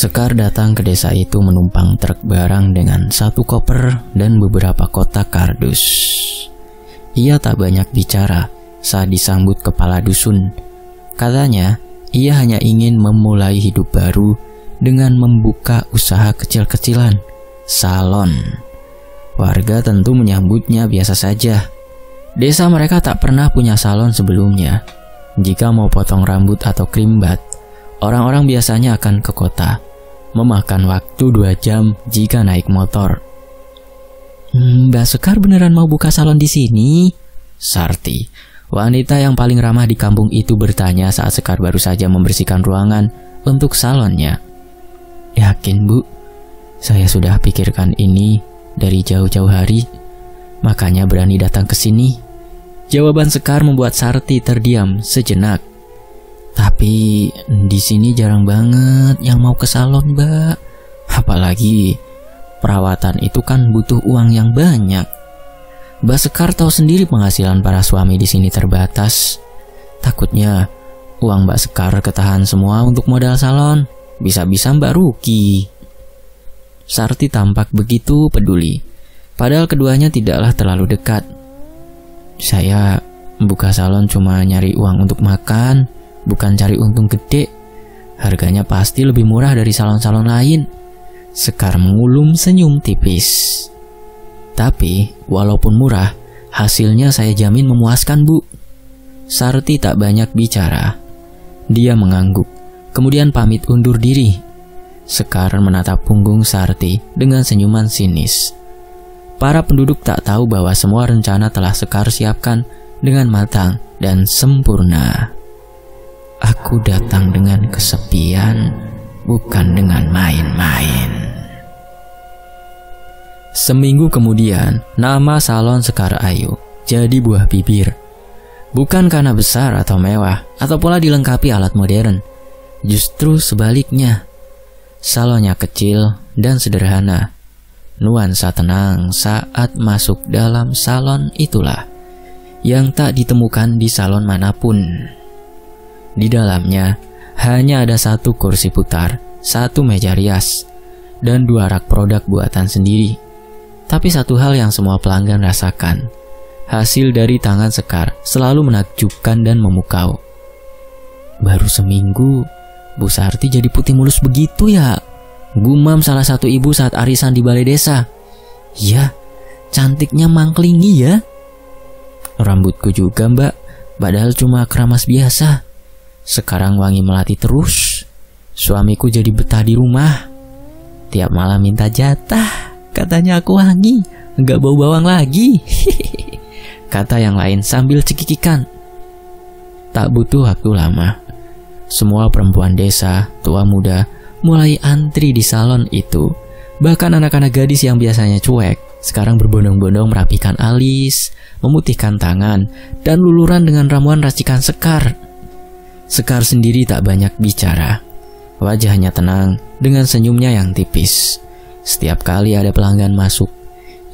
Sekar datang ke desa itu menumpang truk barang dengan 1 koper dan beberapa kotak kardus. Ia tak banyak bicara saat disambut kepala dusun. Katanya, ia hanya ingin memulai hidup baru dengan membuka usaha kecil-kecilan, salon. Warga tentu menyambutnya biasa saja. Desa mereka tak pernah punya salon sebelumnya. Jika mau potong rambut atau krimbat, orang-orang biasanya akan ke kota, memakan waktu 2 jam jika naik motor. Mbak Sekar beneran mau buka salon di sini? Sarti, wanita yang paling ramah di kampung itu bertanya saat Sekar baru saja membersihkan ruangan untuk salonnya. Yakin, Bu? Saya sudah pikirkan ini dari jauh-jauh hari, makanya berani datang ke sini. Jawaban Sekar membuat Sarti terdiam sejenak. Tapi di sini jarang banget yang mau ke salon, Mbak. Apalagi perawatan itu kan butuh uang yang banyak. Mbak Sekar tahu sendiri penghasilan para suami di sini terbatas. Takutnya uang Mbak Sekar ketahan semua untuk modal salon. Bisa-bisa Mbak rugi. Sarti tampak begitu peduli, padahal keduanya tidaklah terlalu dekat. Saya buka salon cuma nyari uang untuk makan, bukan cari untung gede. Harganya pasti lebih murah dari salon-salon lain. Sekar mengulum senyum tipis. Tapi walaupun murah, hasilnya saya jamin memuaskan, Bu. Sarti tak banyak bicara. Dia mengangguk, kemudian pamit undur diri. Sekar menatap punggung Sarti dengan senyuman sinis. Para penduduk tak tahu bahwa semua rencana telah Sekar siapkan dengan matang dan sempurna. Aku datang dengan kesepian, bukan dengan main-main. Seminggu kemudian, nama salon Sekar Ayu jadi buah bibir. Bukan karena besar atau mewah, atau pula dilengkapi alat modern. Justru sebaliknya. Salonnya kecil dan sederhana. Nuansa tenang saat masuk dalam salon itulah yang tak ditemukan di salon manapun. Di dalamnya hanya ada 1 kursi putar, 1 meja rias, dan 2 rak produk buatan sendiri. Tapi satu hal yang semua pelanggan rasakan, hasil dari tangan Sekar selalu menakjubkan dan memukau. Baru seminggu, Bu Sarti jadi putih mulus begitu ya? Gumam salah satu ibu saat arisan di balai desa. Ya, cantiknya mangklingi ya. Rambutku juga, Mbak, padahal cuma keramas biasa. Sekarang wangi melati terus. Suamiku jadi betah di rumah. Tiap malam minta jatah. Katanya aku wangi, nggak bau bawang lagi. Kata yang lain sambil cekikikan. Tak butuh waktu lama. Semua perempuan desa, tua muda, mulai antri di salon itu. Bahkan anak-anak gadis yang biasanya cuek, sekarang berbondong-bondong merapikan alis, memutihkan tangan, dan luluran dengan ramuan racikan Sekar. Sekar sendiri tak banyak bicara. Wajahnya tenang dengan senyumnya yang tipis. Setiap kali ada pelanggan masuk,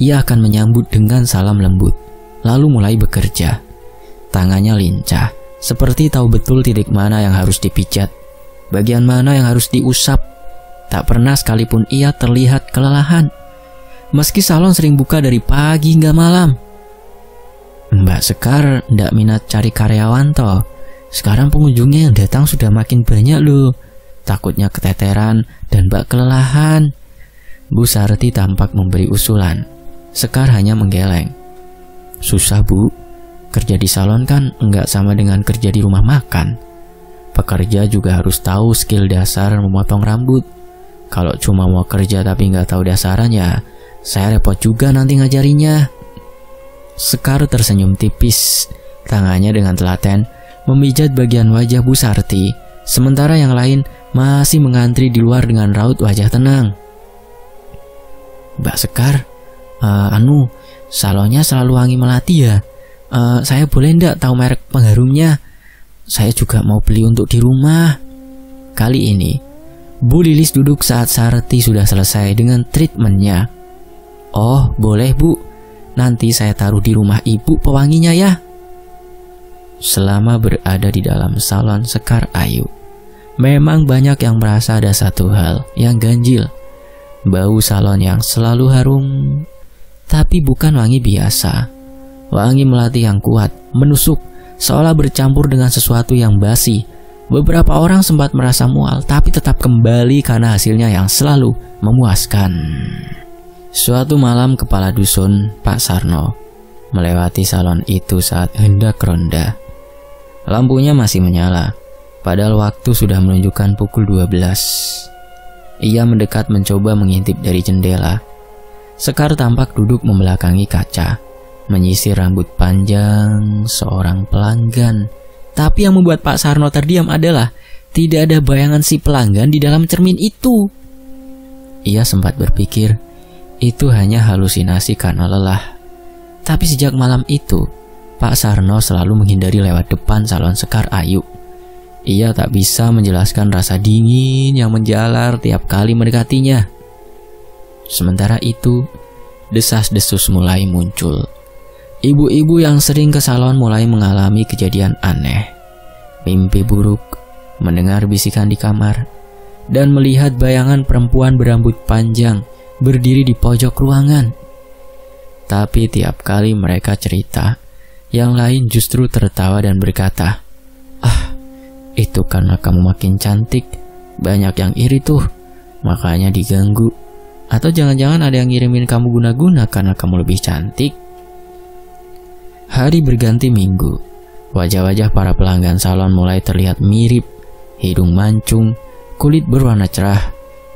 ia akan menyambut dengan salam lembut, lalu mulai bekerja. Tangannya lincah, seperti tahu betul titik mana yang harus dipijat, bagian mana yang harus diusap. Tak pernah sekalipun ia terlihat kelelahan. Meski salon sering buka dari pagi hingga malam. Mbak Sekar ndak minat cari karyawan toh. Sekarang pengunjungnya yang datang sudah makin banyak loh. Takutnya keteteran dan Mbak kelelahan. Bu Sarti tampak memberi usulan. Sekar hanya menggeleng. Susah, Bu. Kerja di salon kan enggak sama dengan kerja di rumah makan. Pekerja juga harus tahu skill dasar memotong rambut. Kalau cuma mau kerja tapi nggak tahu dasaran ya, saya repot juga nanti ngajarinya. Sekar tersenyum tipis. Tangannya dengan telaten memijat bagian wajah Bu Sarti, sementara yang lain masih mengantri di luar dengan raut wajah tenang. Mbak Sekar, salonnya selalu wangi melati ya? Saya boleh ndak tahu merek pengharumnya? Saya juga mau beli untuk di rumah. Kali ini, Bu Lilis duduk saat Sarti sudah selesai dengan treatmentnya. Oh, boleh Bu. Nanti saya taruh di rumah Ibu pewanginya ya. Selama berada di dalam salon Sekar Ayu, Memang banyak yang merasa ada satu hal yang ganjil. Bau salon yang selalu harum, tapi bukan wangi biasa. Wangi melati yang kuat, menusuk, seolah bercampur dengan sesuatu yang basi. Beberapa orang sempat merasa mual, tapi tetap kembali karena hasilnya yang selalu memuaskan. Suatu malam kepala dusun, Pak Sarno, melewati salon itu saat hendak ronda. Lampunya masih menyala, padahal waktu sudah menunjukkan pukul 12. Ia mendekat mencoba mengintip dari jendela. Sekar tampak duduk membelakangi kaca, menyisir rambut panjang seorang pelanggan. Tapi yang membuat Pak Sarno terdiam adalah tidak ada bayangan si pelanggan di dalam cermin itu. Ia sempat berpikir itu hanya halusinasi karena lelah. Tapi sejak malam itu, Pak Sarno selalu menghindari lewat depan salon Sekar Ayu. Ia tak bisa menjelaskan rasa dingin yang menjalar tiap kali mendekatinya. Sementara itu, desas-desus mulai muncul. Ibu-ibu yang sering ke salon mulai mengalami kejadian aneh. Mimpi buruk, mendengar bisikan di kamar, dan melihat bayangan perempuan berambut panjang berdiri di pojok ruangan. Tapi tiap kali mereka cerita, yang lain justru tertawa dan berkata, "Ah, itu karena kamu makin cantik, banyak yang iri tuh, makanya diganggu. Atau jangan-jangan ada yang ngirimin kamu guna-guna karena kamu lebih cantik." Hari berganti minggu, wajah-wajah para pelanggan salon mulai terlihat mirip. Hidung mancung, kulit berwarna cerah,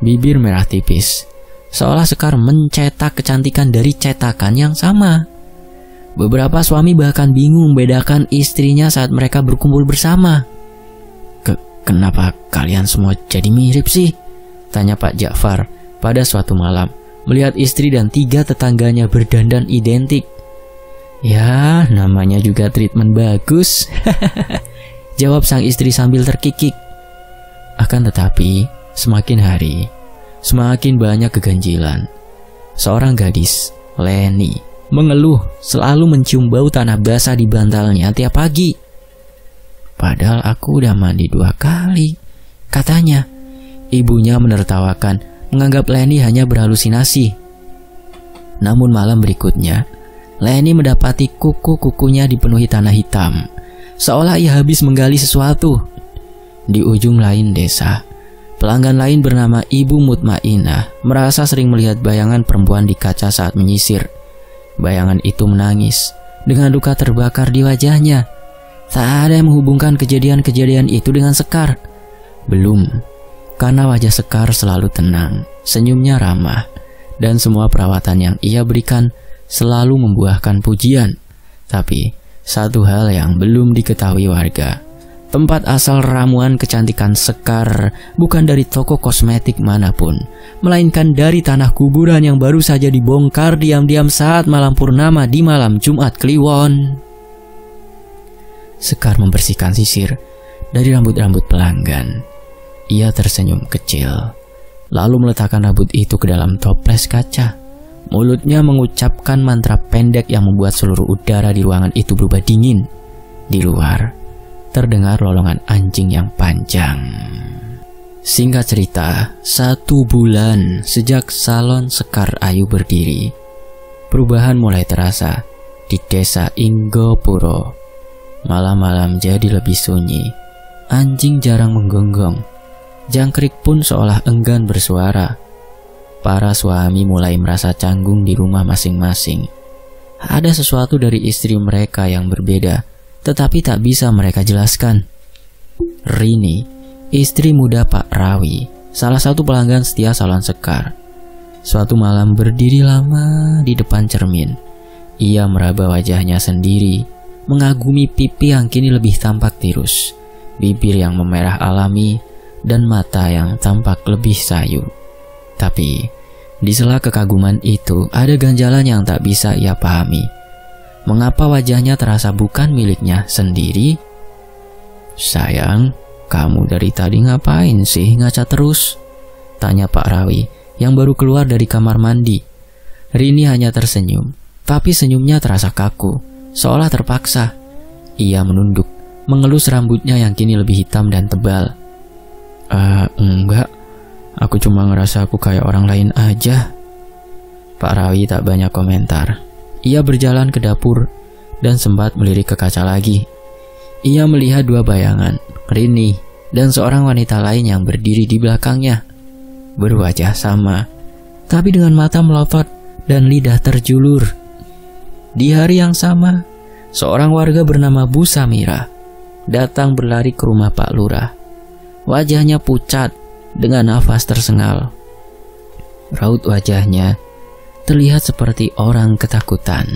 bibir merah tipis, seolah Sekar mencetak kecantikan dari cetakan yang sama. Beberapa suami bahkan bingung membedakan istrinya saat mereka berkumpul bersama. Kenapa kalian semua jadi mirip sih? Tanya Pak Ja'far pada suatu malam, melihat istri dan 3 tetangganya berdandan identik. "Ya, namanya juga treatment bagus," jawab sang istri sambil terkikik. Akan tetapi, semakin hari, semakin banyak keganjilan. Seorang gadis, Leni, mengeluh selalu mencium bau tanah basah di bantalnya tiap pagi. "Padahal aku udah mandi 2 kali," katanya. Ibunya menertawakan, menganggap Leni hanya berhalusinasi. Namun malam berikutnya, Leni mendapati kuku-kukunya dipenuhi tanah hitam, seolah ia habis menggali sesuatu. Di ujung lain desa, pelanggan lain bernama Ibu Mutmainah merasa sering melihat bayangan perempuan di kaca saat menyisir. Bayangan itu menangis dengan luka terbakar di wajahnya. Tak ada yang menghubungkan kejadian-kejadian itu dengan Sekar. Belum, karena wajah Sekar selalu tenang, senyumnya ramah, dan semua perawatan yang ia berikan selalu membuahkan pujian. Tapi, satu hal yang belum diketahui warga, tempat asal ramuan kecantikan Sekar bukan dari toko kosmetik manapun, melainkan dari tanah kuburan yang baru saja dibongkar diam-diam saat malam purnama di malam Jumat Kliwon. Sekar membersihkan sisir dari rambut-rambut pelanggan. Ia tersenyum kecil, lalu meletakkan rambut itu ke dalam toples kaca. Mulutnya mengucapkan mantra pendek yang membuat seluruh udara di ruangan itu berubah dingin. Di luar, terdengar lolongan anjing yang panjang. Singkat cerita, 1 bulan sejak salon Sekar Ayu berdiri, perubahan mulai terasa di desa Inggopuro. Malam-malam jadi lebih sunyi, anjing jarang menggonggong, jangkrik pun seolah enggan bersuara. Para suami mulai merasa canggung di rumah masing-masing. Ada sesuatu dari istri mereka yang berbeda, tetapi tak bisa mereka jelaskan. Rini, istri muda Pak Rawi, salah satu pelanggan setia salon Sekar. Suatu malam berdiri lama di depan cermin. Ia meraba wajahnya sendiri, mengagumi pipi yang kini lebih tampak tirus, bibir yang memerah alami, dan mata yang tampak lebih sayu. Tapi, di sela kekaguman itu ada ganjalan yang tak bisa ia pahami. Mengapa wajahnya terasa bukan miliknya sendiri? "Sayang, kamu dari tadi ngapain sih ngaca terus?" tanya Pak Rawi yang baru keluar dari kamar mandi. Rini hanya tersenyum, tapi senyumnya terasa kaku, seolah terpaksa. Ia menunduk, mengelus rambutnya yang kini lebih hitam dan tebal. Enggak. Aku cuma ngerasa aku kayak orang lain aja. Pak Rawi tak banyak komentar. Ia berjalan ke dapur dan sempat melirik ke kaca lagi. Ia melihat dua bayangan, Rini dan seorang wanita lain yang berdiri di belakangnya. Berwajah sama, tapi dengan mata melotot dan lidah terjulur. Di hari yang sama, seorang warga bernama Bu Samira datang berlari ke rumah Pak Lurah. Wajahnya pucat dengan nafas tersengal. Raut wajahnya terlihat seperti orang ketakutan.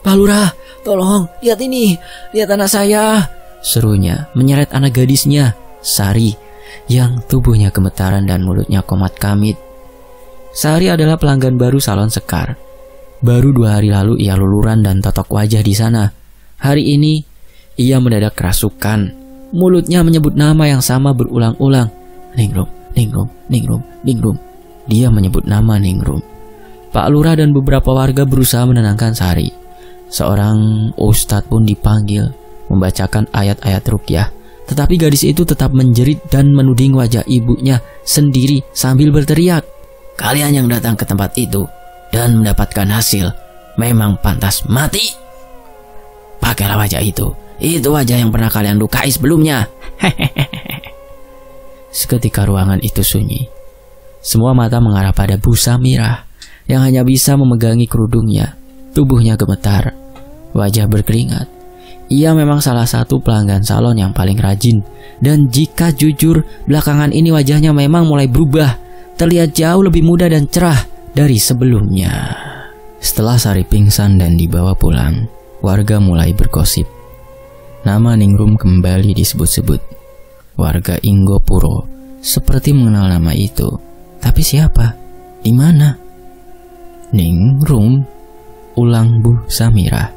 "Pak Lurah, tolong, lihat ini, lihat anak saya," serunya menyeret anak gadisnya, Sari, yang tubuhnya gemetaran dan mulutnya komat kamit. Sari adalah pelanggan baru salon Sekar. Baru 2 hari lalu ia luluran dan totok wajah di sana. Hari ini ia mendadak kerasukan. Mulutnya menyebut nama yang sama berulang-ulang. Ningrum, Ningrum, Ningrum, Ningrum. Dia menyebut nama Ningrum. Pak Lurah dan beberapa warga berusaha menenangkan Sari. Seorang ustadz pun dipanggil membacakan ayat-ayat ruqyah. Tetapi gadis itu tetap menjerit dan menuding wajah ibunya sendiri sambil berteriak, "Kalian yang datang ke tempat itu dan mendapatkan hasil memang pantas mati. Pakailah wajah itu wajah yang pernah kalian lukai sebelumnya." Seketika ruangan itu sunyi. Semua mata mengarah pada Bu Samira yang hanya bisa memegangi kerudungnya. Tubuhnya gemetar, wajah berkeringat. Ia memang salah satu pelanggan salon yang paling rajin. Dan jika jujur, belakangan ini wajahnya memang mulai berubah. Terlihat jauh lebih muda dan cerah dari sebelumnya. Setelah Sari pingsan dan dibawa pulang, warga mulai bergosip. Nama Ningrum kembali disebut-sebut. Warga Inggopuro seperti mengenal nama itu. Tapi siapa? Di mana? "Ningrum," ulang Bu Samira.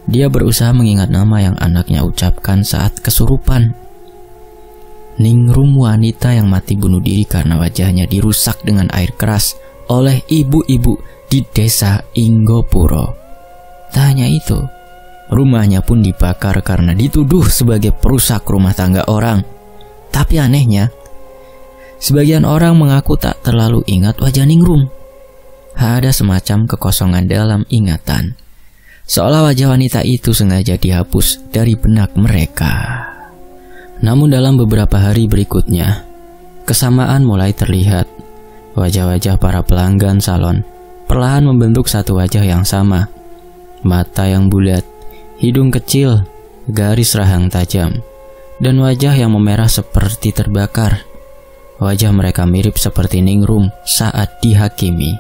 Dia berusaha mengingat nama yang anaknya ucapkan saat kesurupan. Ningrum, wanita yang mati bunuh diri karena wajahnya dirusak dengan air keras oleh ibu-ibu di desa Inggopuro. Tak hanya itu, rumahnya pun dibakar karena dituduh sebagai perusak rumah tangga orang. Tapi anehnya, sebagian orang mengaku tak terlalu ingat wajah Ningrum. Ada semacam kekosongan dalam ingatan, seolah wajah wanita itu sengaja dihapus dari benak mereka. Namun dalam beberapa hari berikutnya, kesamaan mulai terlihat. Wajah-wajah para pelanggan salon perlahan membentuk satu wajah yang sama. Mata yang bulat, hidung kecil, garis rahang tajam, dan wajah yang memerah seperti terbakar. Wajah mereka mirip seperti Ningrum saat dihakimi.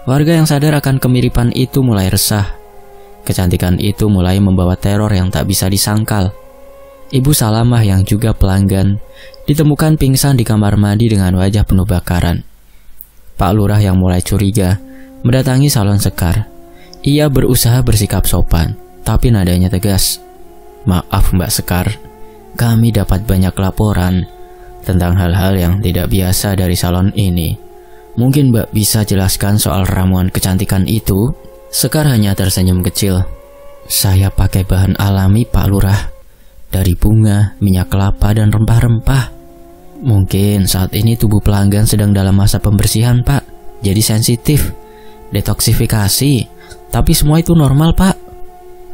Warga yang sadar akan kemiripan itu mulai resah. Kecantikan itu mulai membawa teror yang tak bisa disangkal. Ibu Salamah yang juga pelanggan ditemukan pingsan di kamar mandi dengan wajah penuh bakaran. Pak Lurah yang mulai curiga mendatangi salon Sekar. Ia berusaha bersikap sopan, tapi nadanya tegas. "Maaf Mbak Sekar, kami dapat banyak laporan tentang hal-hal yang tidak biasa dari salon ini. Mungkin Mbak bisa jelaskan soal ramuan kecantikan itu?" Sekar hanya tersenyum kecil. "Saya pakai bahan alami Pak Lurah, dari bunga, minyak kelapa, dan rempah-rempah. Mungkin saat ini tubuh pelanggan sedang dalam masa pembersihan Pak, jadi sensitif, detoksifikasi. Tapi semua itu normal Pak.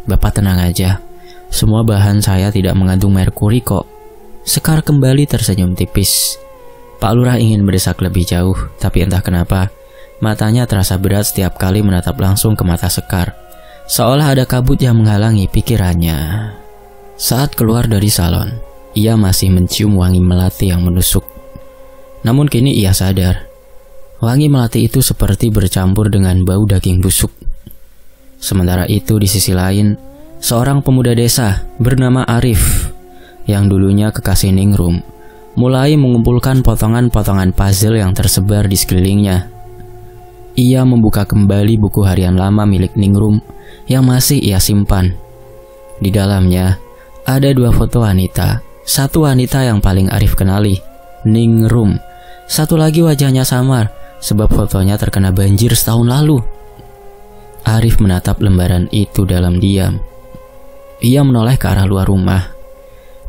Bapak tenang aja, semua bahan saya tidak mengandung merkuri kok." Sekar kembali tersenyum tipis. Pak Lurah ingin mendesak lebih jauh, tapi entah kenapa matanya terasa berat setiap kali menatap langsung ke mata Sekar, seolah ada kabut yang menghalangi pikirannya. Saat keluar dari salon, ia masih mencium wangi melati yang menusuk. Namun kini ia sadar, wangi melati itu seperti bercampur dengan bau daging busuk. Sementara itu di sisi lain, seorang pemuda desa bernama Arif, yang dulunya kekasih Ningrum, mulai mengumpulkan potongan-potongan puzzle yang tersebar di sekelilingnya. Ia membuka kembali buku harian lama milik Ningrum yang masih ia simpan. Di dalamnya ada 2 foto wanita. Satu wanita yang paling Arif kenali, Ningrum. Satu lagi wajahnya samar, sebab fotonya terkena banjir setahun lalu. Arif menatap lembaran itu dalam diam. Ia menoleh ke arah luar rumah,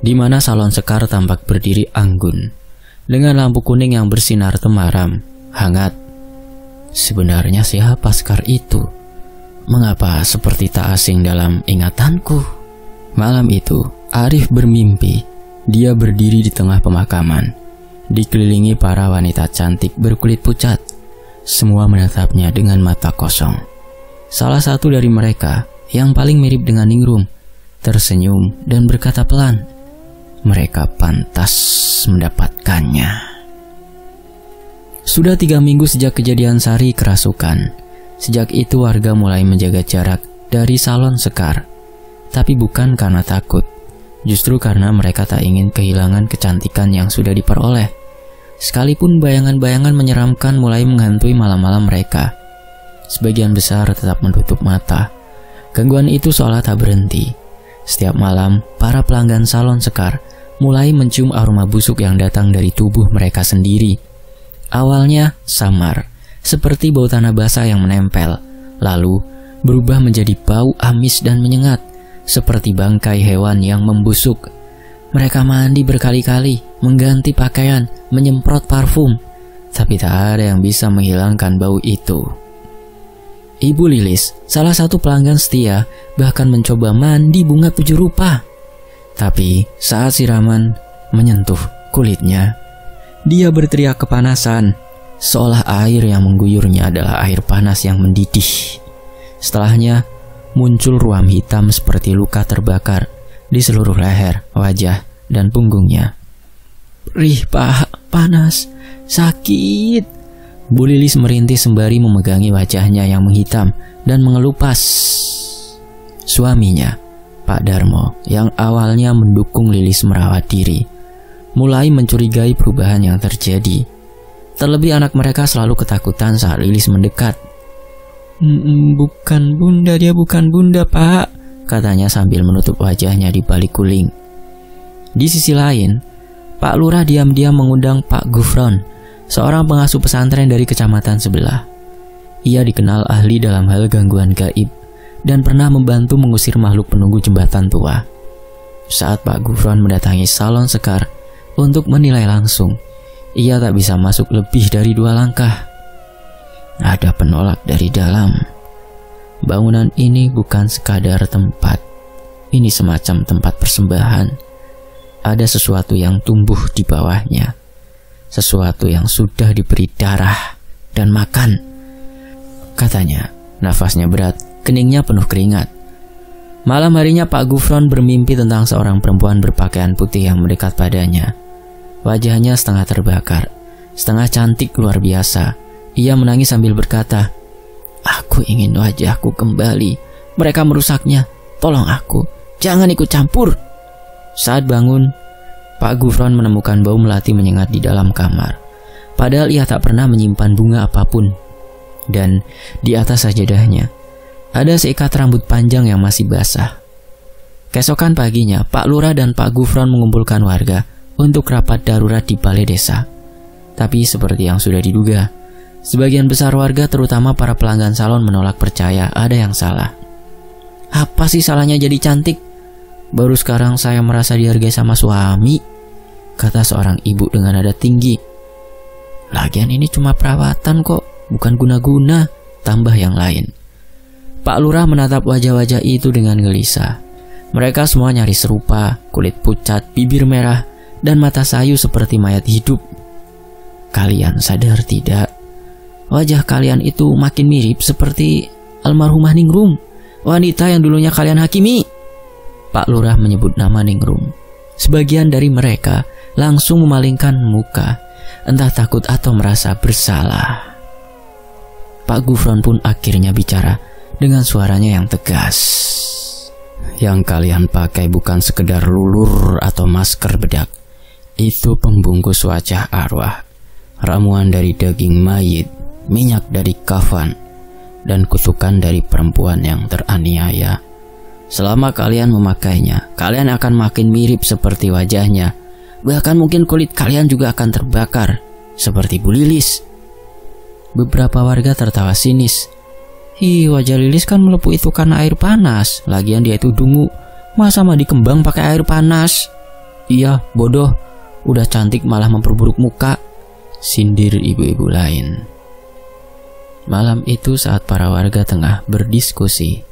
di mana salon Sekar tampak berdiri anggun. dengan lampu kuning yang bersinar temaram, hangat. Sebenarnya siapa Sekar itu? Mengapa seperti tak asing dalam ingatanku? Malam itu, Arif bermimpi. Dia berdiri di tengah pemakaman, dikelilingi para wanita cantik berkulit pucat. Semua menatapnya dengan mata kosong. Salah satu dari mereka, yang paling mirip dengan Ningrum, tersenyum dan berkata pelan, "Mereka pantas mendapatkannya." Sudah 3 minggu sejak kejadian Sari kerasukan. Sejak itu warga mulai menjaga jarak dari salon Sekar. Tapi bukan karena takut, justru karena mereka tak ingin kehilangan kecantikan yang sudah diperoleh. Sekalipun bayangan-bayangan menyeramkan mulai menghantui malam-malam mereka, sebagian besar tetap menutup mata. Gangguan itu seolah tak berhenti. Setiap malam, para pelanggan salon Sekar mulai mencium aroma busuk yang datang dari tubuh mereka sendiri. Awalnya samar, seperti bau tanah basah yang menempel, lalu berubah menjadi bau amis dan menyengat, seperti bangkai hewan yang membusuk. Mereka mandi berkali-kali, mengganti pakaian, menyemprot parfum, tapi tak ada yang bisa menghilangkan bau itu. Ibu Lilis, salah satu pelanggan setia, bahkan mencoba mandi bunga 7 rupa. Tapi saat siraman menyentuh kulitnya, dia berteriak kepanasan, seolah air yang mengguyurnya adalah air panas yang mendidih. Setelahnya, muncul ruam hitam seperti luka terbakar di seluruh leher, wajah, dan punggungnya. "Rih, Pak, panas, sakit." Bu Lilis merintih sembari memegangi wajahnya yang menghitam dan mengelupas. Suaminya, Pak Darmo, yang awalnya mendukung Lilis merawat diri, mulai mencurigai perubahan yang terjadi. Terlebih anak mereka selalu ketakutan saat Lilis mendekat. Bukan bunda, dia bukan bunda, Pak," katanya sambil menutup wajahnya di balik guling. Di sisi lain, Pak Lurah diam-diam mengundang Pak Gufron, seorang pengasuh pesantren dari kecamatan sebelah. Ia dikenal ahli dalam hal gangguan gaib dan pernah membantu mengusir makhluk penunggu jembatan tua. Saat Pak Gufron mendatangi salon Sekar untuk menilai langsung, ia tak bisa masuk lebih dari 2 langkah. Ada penolak dari dalam. Bangunan ini bukan sekadar tempat. Ini semacam tempat persembahan. Ada sesuatu yang tumbuh di bawahnya. Sesuatu yang sudah diberi darah dan makan. Katanya, nafasnya berat, keningnya penuh keringat. Malam harinya Pak Gufron bermimpi tentang seorang perempuan berpakaian putih yang mendekat padanya. Wajahnya setengah terbakar, setengah cantik luar biasa. Ia menangis sambil berkata, "Aku ingin wajahku kembali. Mereka merusaknya. Tolong aku. Jangan ikut campur." Saat bangun, Pak Gufron menemukan bau melati menyengat di dalam kamar. Padahal ia tak pernah menyimpan bunga apapun. Dan di atas sajadahnya, ada seikat rambut panjang yang masih basah. Keesokan paginya, Pak Lurah dan Pak Gufron mengumpulkan warga untuk rapat darurat di balai desa. Tapi seperti yang sudah diduga, sebagian besar warga, terutama para pelanggan salon, menolak percaya ada yang salah. "Apa sih salahnya jadi cantik? Baru sekarang saya merasa dihargai sama suami," kata seorang ibu dengan nada tinggi. "Lagian ini cuma perawatan kok, bukan guna-guna," tambah yang lain. Pak Lurah menatap wajah-wajah itu dengan gelisah. Mereka semua nyaris serupa, kulit pucat, bibir merah, dan mata sayu seperti mayat hidup. "Kalian sadar tidak? Wajah kalian itu makin mirip seperti almarhumah Ningrum, wanita yang dulunya kalian hakimi." Pak Lurah menyebut nama Ningrum. Sebagian dari mereka langsung memalingkan muka, entah takut atau merasa bersalah. Pak Gufron pun akhirnya bicara dengan suaranya yang tegas. "Yang kalian pakai bukan sekedar lulur atau masker bedak. Itu pembungkus wajah arwah, ramuan dari daging mayit, minyak dari kafan, dan kutukan dari perempuan yang teraniaya. Selama kalian memakainya, kalian akan makin mirip seperti wajahnya. Bahkan mungkin kulit kalian juga akan terbakar, seperti Bu Lilis." Beberapa warga tertawa sinis. Wajah Lilis kan melepuh itu karena air panas. Lagian dia itu dungu, masa mandi kembang pakai air panas?" "Iya, bodoh. udah cantik malah memperburuk muka, sindir ibu-ibu lain. Malam itu saat para warga tengah berdiskusi,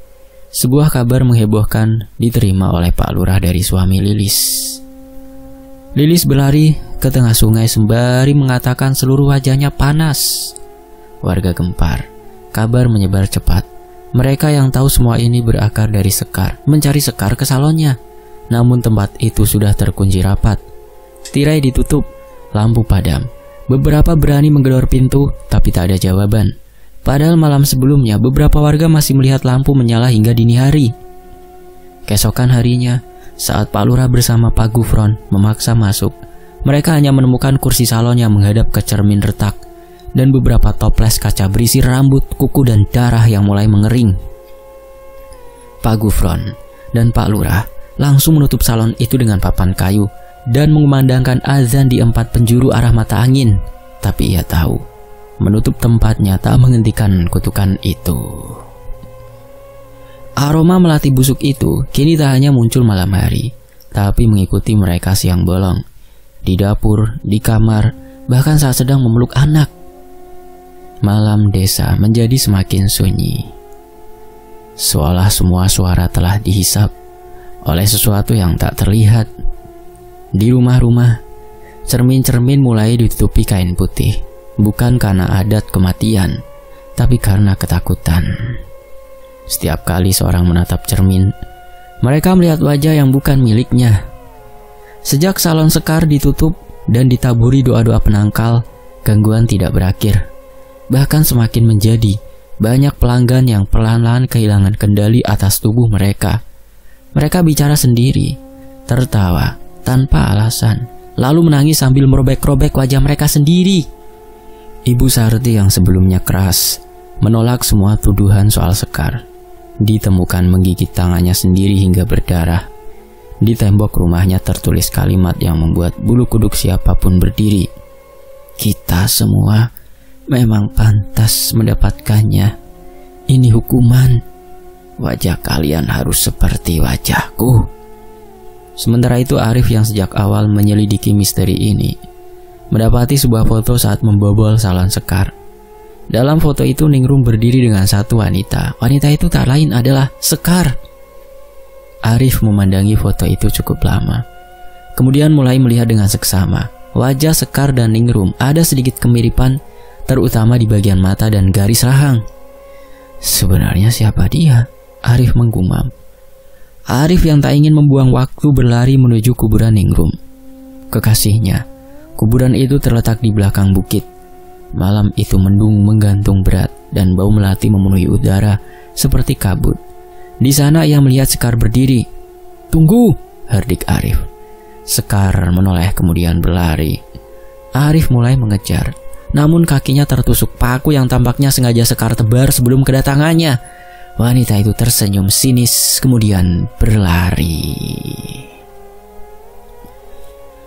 sebuah kabar menghebohkan diterima oleh Pak Lurah dari suami Lilis. Lilis berlari ke tengah sungai sembari mengatakan seluruh wajahnya panas. Warga gempar, kabar menyebar cepat. Mereka yang tahu semua ini berakar dari Sekar, mencari Sekar ke salonnya. Namun tempat itu sudah terkunci rapat. Tirai ditutup, lampu padam. Beberapa berani menggedor pintu, tapi tak ada jawaban. Padahal malam sebelumnya beberapa warga masih melihat lampu menyala hingga dini hari. Keesokan harinya, saat Pak Lurah bersama Pak Gufron memaksa masuk, mereka hanya menemukan kursi salon yang menghadap ke cermin retak dan beberapa toples kaca berisi rambut, kuku, dan darah yang mulai mengering. Pak Gufron dan Pak Lurah langsung menutup salon itu dengan papan kayu dan mengumandangkan azan di 4 penjuru arah mata angin. Tapi ia tahu, menutup tempatnya tak menghentikan kutukan itu. Aroma melati busuk itu kini tak hanya muncul malam hari, tapi mengikuti mereka siang bolong. Di dapur, di kamar, bahkan saat sedang memeluk anak. Malam desa menjadi semakin sunyi. Seolah semua suara telah dihisap oleh sesuatu yang tak terlihat. Di rumah-rumah, cermin-cermin mulai ditutupi kain putih. Bukan karena adat kematian, tapi karena ketakutan. Setiap kali seorang menatap cermin, mereka melihat wajah yang bukan miliknya. Sejak salon Sekar ditutup dan ditaburi doa-doa penangkal, gangguan tidak berakhir. Bahkan semakin menjadi banyak pelanggan yang perlahan-lahan kehilangan kendali atas tubuh mereka. Mereka bicara sendiri, tertawa tanpa alasan, lalu menangis sambil merobek-robek wajah mereka sendiri. Ibu Sarti yang sebelumnya keras menolak semua tuduhan soal Sekar. Ditemukan menggigit tangannya sendiri hingga berdarah. Di tembok rumahnya tertulis kalimat yang membuat bulu kuduk siapapun berdiri. Kita semua memang pantas mendapatkannya. Ini hukuman. Wajah kalian harus seperti wajahku. Sementara itu Arif yang sejak awal menyelidiki misteri ini mendapati sebuah foto saat membobol salon Sekar. Dalam foto itu Ningrum berdiri dengan satu wanita. Wanita itu tak lain adalah Sekar. Arif memandangi foto itu cukup lama. Kemudian mulai melihat dengan seksama. Wajah Sekar dan Ningrum ada sedikit kemiripan, terutama di bagian mata dan garis rahang. Sebenarnya siapa dia? Arif menggumam. Arif yang tak ingin membuang waktu berlari menuju kuburan Ningrum, kekasihnya. Kuburan itu terletak di belakang bukit. Malam itu mendung menggantung berat dan bau melati memenuhi udara seperti kabut. Di sana ia melihat Sekar berdiri. "Tunggu!" herdik Arif. Sekar menoleh kemudian berlari. Arif mulai mengejar, namun kakinya tertusuk paku yang tampaknya sengaja Sekar tebar sebelum kedatangannya. Wanita itu tersenyum sinis kemudian berlari.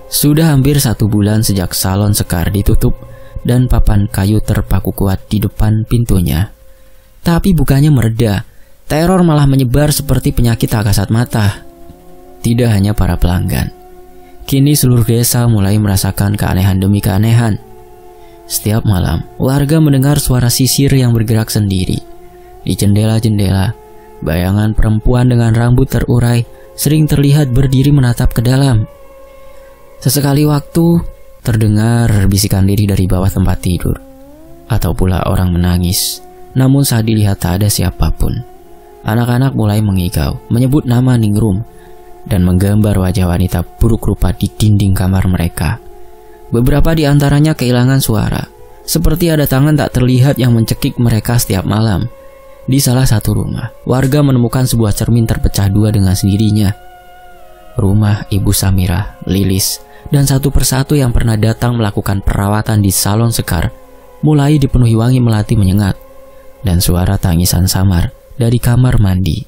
Sudah hampir 1 bulan sejak salon Sekar ditutup dan papan kayu terpaku kuat di depan pintunya. Tapi bukannya mereda, teror malah menyebar seperti penyakit tak kasat mata. Tidak hanya para pelanggan, kini seluruh desa mulai merasakan keanehan demi keanehan. Setiap malam, warga mendengar suara sisir yang bergerak sendiri. Di jendela-jendela, bayangan perempuan dengan rambut terurai sering terlihat berdiri menatap ke dalam. Sesekali waktu, terdengar bisikan diri dari bawah tempat tidur, atau pula orang menangis. Namun saat dilihat tak ada siapapun. Anak-anak mulai mengigau, menyebut nama Ningrum, dan menggambar wajah wanita buruk rupa di dinding kamar mereka. Beberapa di antaranya kehilangan suara, seperti ada tangan tak terlihat yang mencekik mereka setiap malam. Di salah satu rumah, warga menemukan sebuah cermin terpecah 2 dengan sendirinya. Rumah Ibu Samirah, Lilis, dan satu persatu yang pernah datang melakukan perawatan di salon Sekar mulai dipenuhi wangi melati menyengat dan suara tangisan samar dari kamar mandi.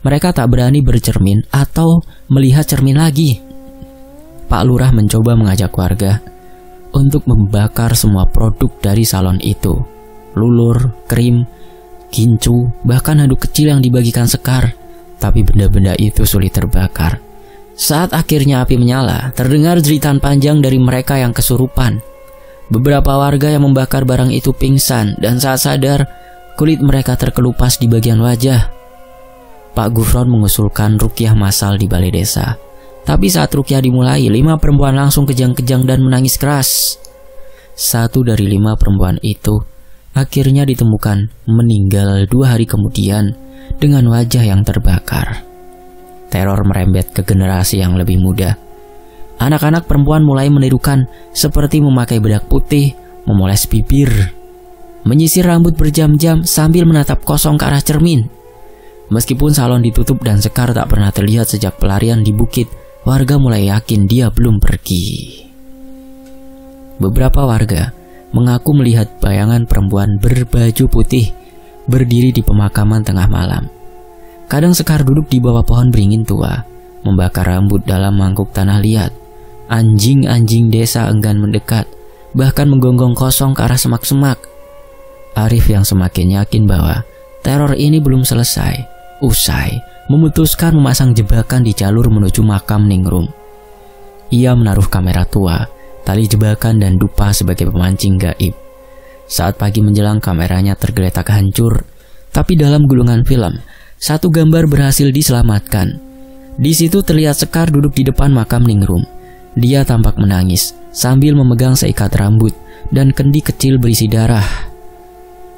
Mereka tak berani bercermin atau melihat cermin lagi. Pak Lurah mencoba mengajak warga untuk membakar semua produk dari salon itu. Lulur, krim, gincu, bahkan handuk kecil yang dibagikan Sekar. Tapi benda-benda itu sulit terbakar Saat akhirnya api menyala, terdengar jeritan panjang dari mereka yang kesurupan. Beberapa warga yang membakar barang itu pingsan dan saat sadar, kulit mereka terkelupas di bagian wajah. Pak Gufron mengusulkan ruqyah massal di balai desa. Tapi saat ruqyah dimulai, 5 perempuan langsung kejang-kejang dan menangis keras. 1 dari 5 perempuan itu akhirnya ditemukan meninggal 2 hari kemudian dengan wajah yang terbakar. Teror merembet ke generasi yang lebih muda. Anak-anak perempuan mulai menirukan seperti memakai bedak putih, memoles bibir, menyisir rambut berjam-jam sambil menatap kosong ke arah cermin. Meskipun salon ditutup dan Sekar tak pernah terlihat sejak pelarian di bukit, warga mulai yakin dia belum pergi. Beberapa warga mengaku melihat bayangan perempuan berbaju putih berdiri di pemakaman tengah malam. Kadang Sekar duduk di bawah pohon beringin tua, membakar rambut dalam mangkuk tanah liat. Anjing-anjing desa enggan mendekat, bahkan menggonggong kosong ke arah semak-semak. Arif yang semakin yakin bahwa teror ini belum selesai, usai memutuskan memasang jebakan di jalur menuju makam Ningrum. Ia menaruh kamera tua, tali jebakan dan dupa sebagai pemancing gaib. Saat pagi menjelang, kameranya tergeletak hancur, tapi dalam gulungan film, 1 gambar berhasil diselamatkan. Di situ terlihat Sekar duduk di depan makam Ningrum. Dia tampak menangis sambil memegang seikat rambut dan kendi kecil berisi darah.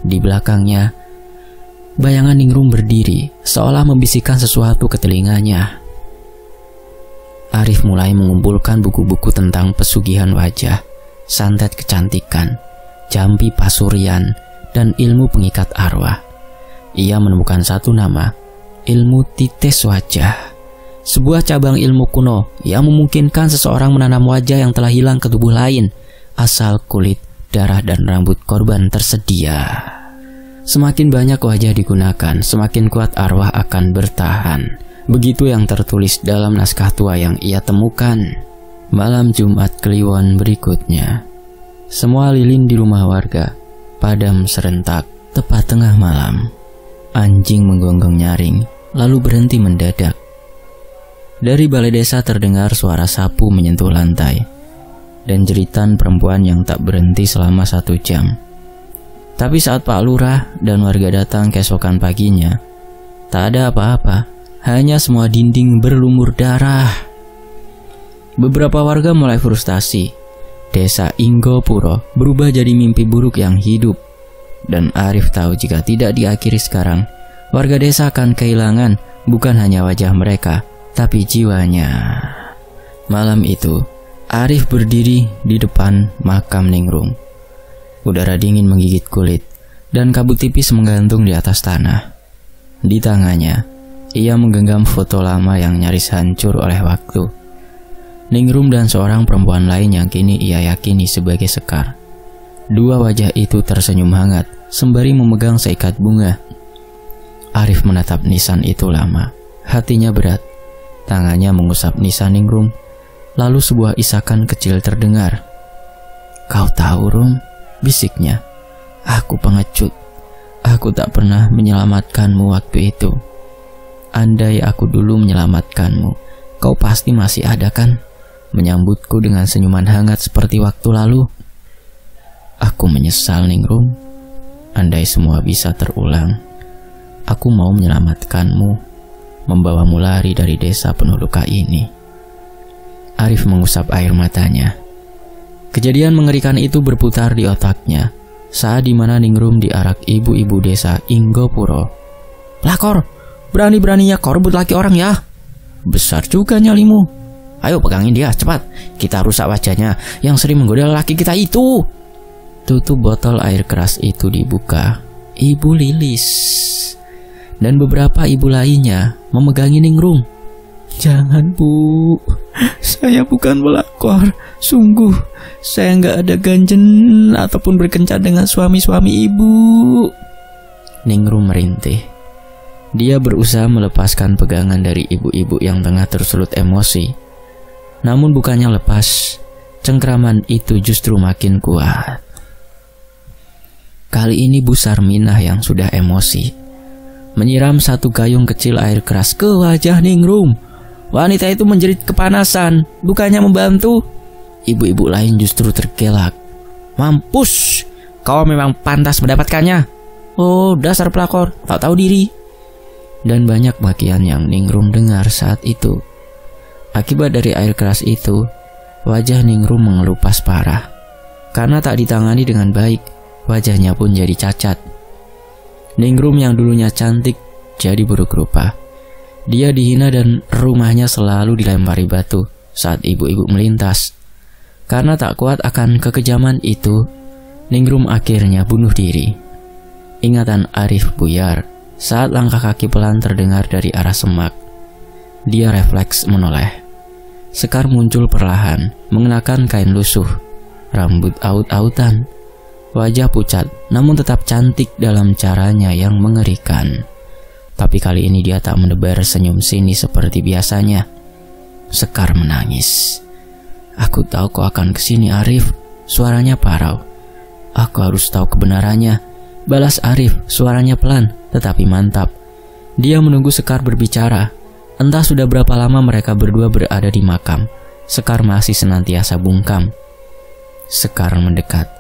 Di belakangnya, bayangan Ningrum berdiri seolah membisikkan sesuatu ke telinganya. Arif mulai mengumpulkan buku-buku tentang pesugihan wajah, santet kecantikan, jampi pasurian, dan ilmu pengikat arwah. Ia menemukan 1 nama, ilmu tites wajah. Sebuah cabang ilmu kuno yang memungkinkan seseorang menanam wajah yang telah hilang ke tubuh lain, asal kulit, darah, dan rambut korban tersedia. Semakin banyak wajah digunakan, semakin kuat arwah akan bertahan. Begitu yang tertulis dalam naskah tua yang ia temukan. Malam Jumat Kliwon berikutnya, semua lilin di rumah warga padam serentak. Tepat tengah malam, anjing menggonggong nyaring, lalu berhenti mendadak. Dari balai desa terdengar suara sapu menyentuh lantai, dan jeritan perempuan yang tak berhenti selama 1 jam. Tapi saat Pak Lurah dan warga datang keesokan paginya, tak ada apa-apa, hanya semua dinding berlumur darah. Beberapa warga mulai frustasi. Desa Inggopuro berubah jadi mimpi buruk yang hidup. Dan Arif tahu jika tidak diakhiri sekarang, warga desa akan kehilangan bukan hanya wajah mereka, tapi jiwanya. Malam itu, Arif berdiri di depan makam Ningrum. Udara dingin menggigit kulit, dan kabut tipis menggantung di atas tanah. Di tangannya, ia menggenggam foto lama yang nyaris hancur oleh waktu. Ningrum dan seorang perempuan lain yang kini ia yakini sebagai Sekar. 2 wajah itu tersenyum hangat, sembari memegang seikat bunga. Arif menatap nisan itu lama, hatinya berat. Tangannya mengusap nisan Ningrum, lalu sebuah isakan kecil terdengar. "Kau tahu, Rum?" bisiknya. "Aku pengecut. Aku tak pernah menyelamatkanmu waktu itu. Andai aku dulu menyelamatkanmu, kau pasti masih ada kan? Menyambutku dengan senyuman hangat seperti waktu lalu." "Aku menyesal, Ningrum. Andai semua bisa terulang, aku mau menyelamatkanmu, membawamu lari dari desa penuh luka ini." Arif mengusap air matanya. Kejadian mengerikan itu berputar di otaknya saat dimana Ningrum diarak ibu-ibu desa Inggopuro. "Pelakor, berani-beraninya kau rebut laki orang ya? Besar juga nyalimu. Ayo pegangin dia, cepat. Kita rusak wajahnya yang sering menggoda laki kita itu." Tutup botol air keras itu dibuka. Ibu Lilis dan beberapa ibu lainnya memegangi Ningrum. "Jangan, Bu. Saya bukan pelakor. Sungguh, saya nggak ada ganjen ataupun berkencan dengan suami-suami Ibu." Ningrum merintih. Dia berusaha melepaskan pegangan dari ibu-ibu yang tengah tersulut emosi. Namun bukannya lepas, cengkraman itu justru makin kuat. Kali ini Bu Sarminah yang sudah emosi menyiram 1 gayung kecil air keras ke wajah Ningrum. Wanita itu menjerit kepanasan, bukannya membantu. Ibu-ibu lain justru tergelak. Mampus, kau memang pantas mendapatkannya. Oh, dasar pelakor, tak tahu diri. Dan banyak makian yang Ningrum dengar saat itu. Akibat dari air keras itu, wajah Ningrum mengelupas parah. Karena tak ditangani dengan baik, wajahnya pun jadi cacat. Ningrum yang dulunya cantik jadi buruk rupa. Dia dihina dan rumahnya selalu dilempari batu saat ibu-ibu melintas. Karena tak kuat akan kekejaman itu, Ningrum akhirnya bunuh diri. Ingatan Arif buyar saat langkah kaki pelan terdengar dari arah semak. Dia refleks menoleh. Sekar muncul perlahan, mengenakan kain lusuh, rambut aut-autan, wajah pucat, namun tetap cantik dalam caranya yang mengerikan. Tapi kali ini dia tak menebar senyum sinis seperti biasanya. Sekar menangis. Aku tahu kau akan kesini, Arif. Suaranya parau. Aku harus tahu kebenarannya. Balas Arif, suaranya pelan tetapi mantap. Dia menunggu Sekar berbicara. Entah sudah berapa lama mereka berdua berada di makam. Sekar masih senantiasa bungkam. Sekar mendekat,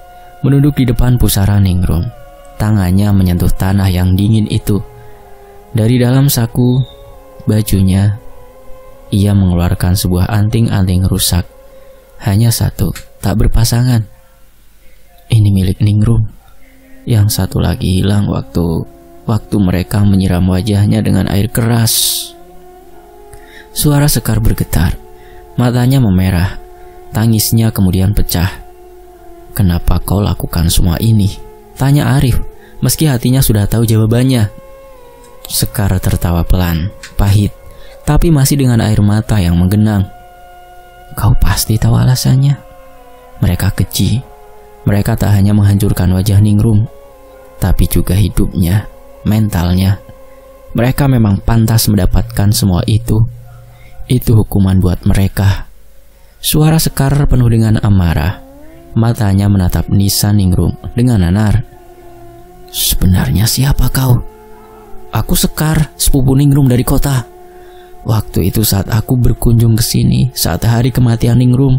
menunduk di depan pusara Ningrum. Tangannya menyentuh tanah yang dingin itu. Dari dalam saku bajunya, ia mengeluarkan sebuah anting-anting rusak. Hanya satu, tak berpasangan. Ini milik Ningrum. Yang satu lagi hilang waktu mereka menyiram wajahnya dengan air keras. Suara Sekar bergetar. Matanya memerah. Tangisnya kemudian pecah. Kenapa kau lakukan semua ini? Tanya Arif, meski hatinya sudah tahu jawabannya. Sekar tertawa pelan, pahit, tapi masih dengan air mata yang menggenang. Kau pasti tahu alasannya. Mereka keji. Mereka tak hanya menghancurkan wajah Ningrum, tapi juga hidupnya, mentalnya. Mereka memang pantas mendapatkan semua itu. Itu hukuman buat mereka. Suara Sekar penuh dengan amarah. Matanya menatap Nisa Ningrum dengan nanar. Sebenarnya siapa kau? Aku Sekar, sepupu Ningrum dari kota. Waktu itu saat aku berkunjung ke sini, saat hari kematian Ningrum,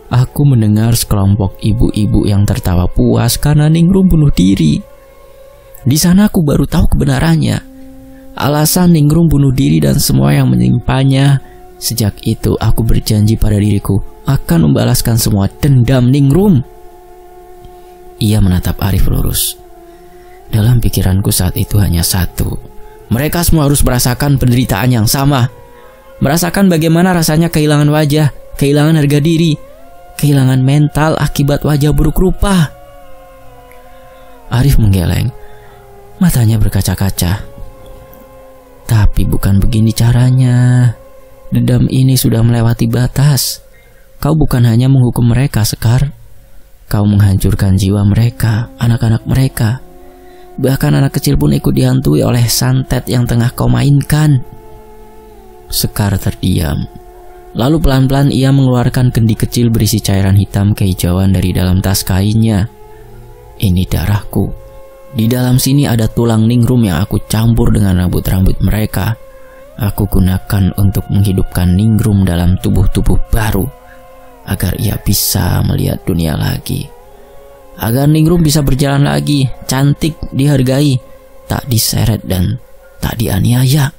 aku mendengar sekelompok ibu-ibu yang tertawa puas karena Ningrum bunuh diri. Di sana aku baru tahu kebenarannya. Alasan Ningrum bunuh diri dan semua yang menimpanya. Sejak itu aku berjanji pada diriku akan membalaskan semua dendam Ningrum. Ia menatap Arif lurus. Dalam pikiranku saat itu hanya satu. Mereka semua harus merasakan penderitaan yang sama. Merasakan bagaimana rasanya kehilangan wajah, kehilangan harga diri, kehilangan mental akibat wajah buruk rupa. Arif menggeleng. Matanya berkaca-kaca. Tapi bukan begini caranya. Dendam ini sudah melewati batas. Kau bukan hanya menghukum mereka, Sekar. Kau menghancurkan jiwa mereka, anak-anak mereka. Bahkan anak kecil pun ikut dihantui oleh santet yang tengah kau mainkan. Sekar terdiam. Lalu pelan-pelan ia mengeluarkan kendi kecil berisi cairan hitam kehijauan dari dalam tas kainnya. Ini darahku. Di dalam sini ada tulang Ningrum yang aku campur dengan rambut-rambut mereka. Aku gunakan untuk menghidupkan Ningrum dalam tubuh-tubuh baru, agar ia bisa melihat dunia lagi. Agar Ningrum bisa berjalan lagi, cantik, dihargai, tak diseret dan tak dianiaya.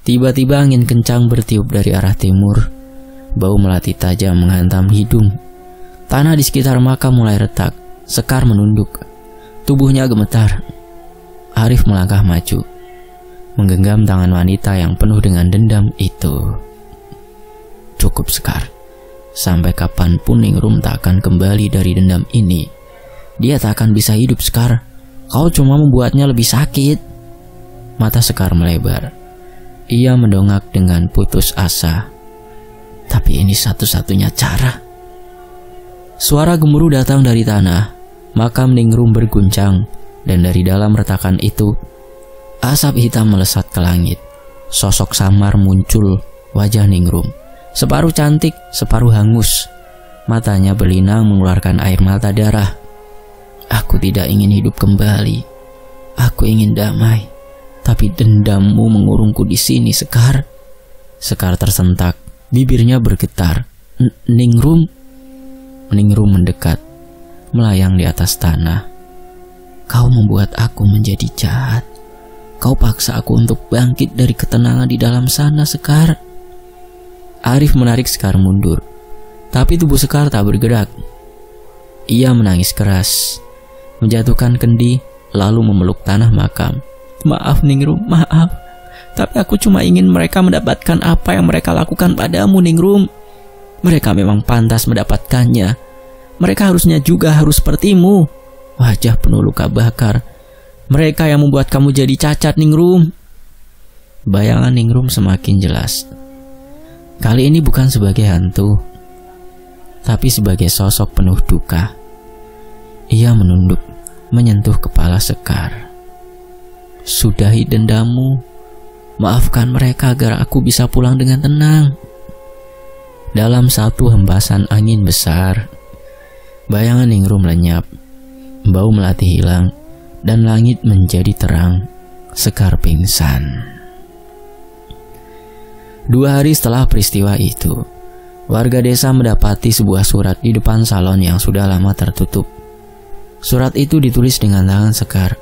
Tiba-tiba angin kencang bertiup dari arah timur. Bau melati tajam menghantam hidung. Tanah di sekitar makam mulai retak. Sekar menunduk. Tubuhnya gemetar. Arif melangkah maju, menggenggam tangan wanita yang penuh dengan dendam itu. Cukup, Sekar. Sampai kapanpun Ningrum tak akan kembali dari dendam ini. Dia tak akan bisa hidup, Sekar. Kau cuma membuatnya lebih sakit. Mata Sekar melebar. Ia mendongak dengan putus asa. Tapi ini satu-satunya cara. Suara gemuruh datang dari tanah. Makam Ningrum berguncang. Dan dari dalam retakan itu, asap hitam melesat ke langit. Sosok samar muncul, wajah Ningrum. Separuh cantik, separuh hangus. Matanya berlinang mengeluarkan air mata darah. Aku tidak ingin hidup kembali. Aku ingin damai. Tapi dendammu mengurungku di sini, Sekar. Sekar tersentak, bibirnya bergetar. Ningrum. Ningrum mendekat, melayang di atas tanah. Kau membuat aku menjadi jahat. Kau paksa aku untuk bangkit dari ketenangan di dalam sana, Sekar. Arif menarik Sekar mundur, tapi tubuh Sekar tak bergerak. Ia menangis keras, menjatuhkan kendi, lalu memeluk tanah makam. Maaf Ningrum, maaf. Tapi aku cuma ingin mereka mendapatkan apa yang mereka lakukan padamu, Ningrum. Mereka memang pantas mendapatkannya. Mereka harusnya juga harus sepertimu. Wajah penuh luka bakar. Mereka yang membuat kamu jadi cacat, Ningrum. Bayangan Ningrum semakin jelas. Kali ini bukan sebagai hantu, tapi sebagai sosok penuh duka. Ia menunduk, menyentuh kepala Sekar. Sudahi dendammu. Maafkan mereka agar aku bisa pulang dengan tenang. Dalam satu hembasan angin besar, bayangan Ningrum lenyap, bau melati hilang, dan langit menjadi terang. Sekar pingsan. 2 hari setelah peristiwa itu, warga desa mendapati sebuah surat di depan salon yang sudah lama tertutup. Surat itu ditulis dengan tangan Sekar,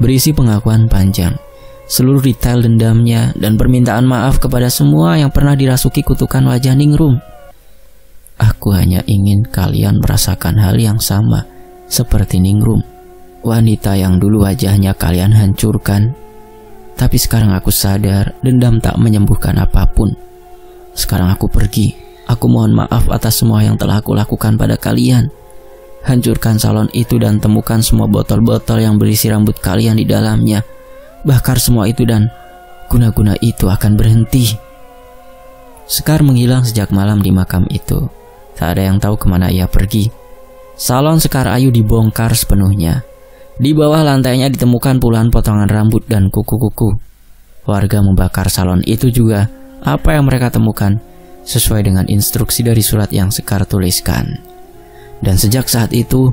berisi pengakuan panjang, seluruh detail dendamnya, dan permintaan maaf kepada semua yang pernah dirasuki kutukan wajah Ningrum. Aku hanya ingin kalian merasakan hal yang sama seperti Ningrum, wanita yang dulu wajahnya kalian hancurkan. Tapi sekarang aku sadar dendam tak menyembuhkan apapun. Sekarang aku pergi. Aku mohon maaf atas semua yang telah aku lakukan pada kalian. Hancurkan salon itu dan temukan semua botol-botol yang berisi rambut kalian di dalamnya. Bakar semua itu dan guna-guna itu akan berhenti. Sekar menghilang sejak malam di makam itu. Tak ada yang tahu kemana ia pergi. Salon Sekar Ayu dibongkar sepenuhnya. Di bawah lantainya ditemukan puluhan potongan rambut dan kuku-kuku. Warga membakar salon itu juga. Apa yang mereka temukan sesuai dengan instruksi dari surat yang Sekar tuliskan. Dan sejak saat itu,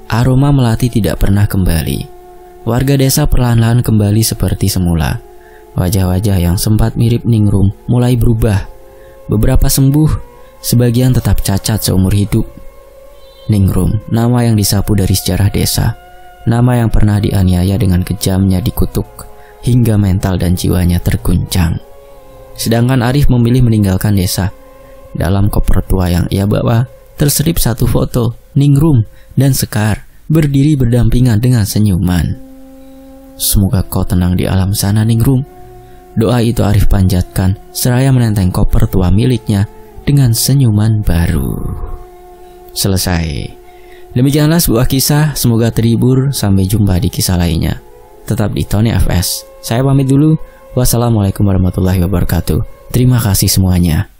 aroma melati tidak pernah kembali. Warga desa perlahan-lahan kembali seperti semula. Wajah-wajah yang sempat mirip Ningrum mulai berubah. Beberapa sembuh, sebagian tetap cacat seumur hidup. Ningrum, nama yang disapu dari sejarah desa. Nama yang pernah dianiaya dengan kejamnya dikutuk, hingga mental dan jiwanya terguncang. Sedangkan Arif memilih meninggalkan desa. Dalam koper tua yang ia bawa, terselip satu foto Ningrum dan Sekar berdiri berdampingan dengan senyuman. Semoga kau tenang di alam sana, Ningrum. Doa itu Arif panjatkan seraya menenteng koper tua miliknya dengan senyuman baru. Selesai. Demikianlah sebuah kisah, semoga terhibur. Sampai jumpa di kisah lainnya. Tetap di Tony FS. Saya pamit dulu. Wassalamualaikum warahmatullahi wabarakatuh. Terima kasih semuanya.